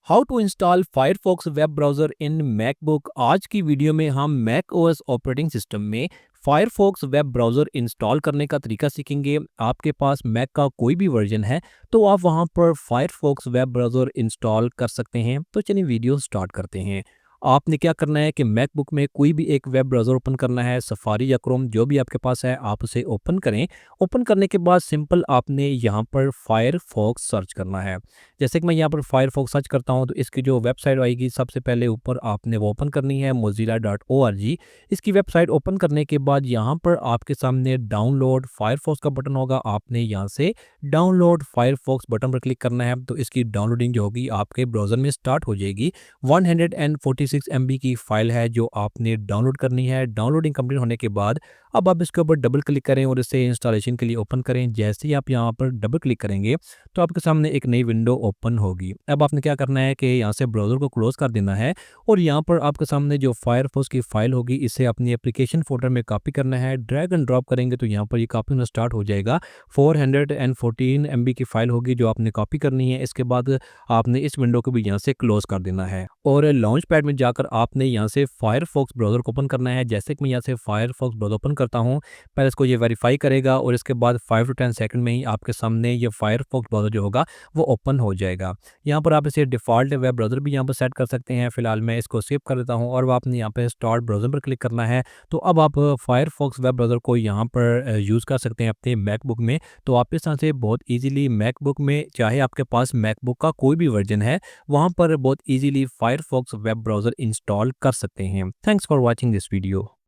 How to install Firefox web browser in MacBook. आज की वीडियो में हम मैक ओएस ऑपरेटिंग सिस्टम में फायरफॉक्स वेब ब्राउज़र इंस्टॉल करने का तरीका सीखेंगे। आपके पास मैक का कोई भी वर्जन है तो आप वहां पर फायरफॉक्स वेब ब्राउज़र इंस्टॉल कर सकते हैं। तो चलिए वीडियो स्टार्ट करते हैं। आपने क्या करना है कि मैकबुक में कोई भी एक वेब ब्राउज़र ओपन करना है, सफारी या क्रोम जो भी आपके पास है आप उसे ओपन करें। ओपन करने के बाद सिंपल आपने यहाँ पर फायरफॉक्स सर्च करना है। जैसे कि मैं यहाँ पर फायरफॉक्स सर्च करता हूँ तो इसकी जो वेबसाइट आएगी सबसे पहले ऊपर आपने वो ओपन करनी है mozilla.org। इसकी वेबसाइट ओपन करने के बाद यहाँ पर आपके सामने डाउनलोड फायरफॉक्स का बटन होगा। आपने यहाँ से डाउनलोड फायरफॉक्स बटन पर क्लिक करना है तो इसकी डाउनलोडिंग जो होगी आपके ब्राउज़र में स्टार्ट हो जाएगी। 146 MB की फ़ाइल है जो आपने डाउनलोड करनी है। डाउनलोडिंग कंप्लीट होने के बाद अब आप इसके ऊपर डबल क्लिक करें और इसे इंस्टॉलेशन के लिए ओपन करें। जैसे ही आप यहाँ पर डबल क्लिक करेंगे तो आपके सामने एक नई विंडो ओपन होगी। अब आपने क्या करना है कि यहाँ से ब्राउज़र को क्लोज़ कर देना है और यहाँ पर आपके सामने जो फायरफॉक्स की फ़ाइल होगी इसे अपनी एप्लीकेशन फ़ोल्डर में कॉपी करना है। ड्रैग एंड ड्रॉप करेंगे तो यहाँ पर ये कॉपी होना स्टार्ट हो जाएगा। 414 MB की फ़ाइल होगी जो आपने कॉपी करनी है। इसके बाद आपने इस विंडो को भी यहाँ से क्लोज़ कर देना है और लॉन्च पैड में जाकर आपने यहाँ से फायरफॉक्स ब्राउज़र को ओपन करना है। जैसे कि मैं यहाँ से फायरफॉक्स ब्राउज़र ओपन करता हूँ, पहले इसको ये वेरीफाई करेगा और इसके बाद 5 टू 10 सेकंड में ही आपके सामने ये फायरफॉक्स ब्राउज़र जो होगा वो ओपन हो जाएगा। यहाँ पर आप इसे डिफ़ॉल्ट वेब ब्राउज़र भी यहाँ पर सेट कर सकते हैं। फिलहाल मैं इसको सेव कर देता हूँ और आपने यहाँ पे स्टार्ट ब्राउज़र पर क्लिक करना है। तो अब आप फायरफॉक्स वेब ब्राउज़र को यहाँ पर यूज़ कर सकते हैं अपने मैकबुक में। तो आप इस तरह से बहुत ईज़िली मैकबुक में, चाहे आपके पास मैकबुक का कोई भी वर्जन है, वहाँ पर बहुत easily Firefox web browser install कर सकते हैं। Thanks for watching this video.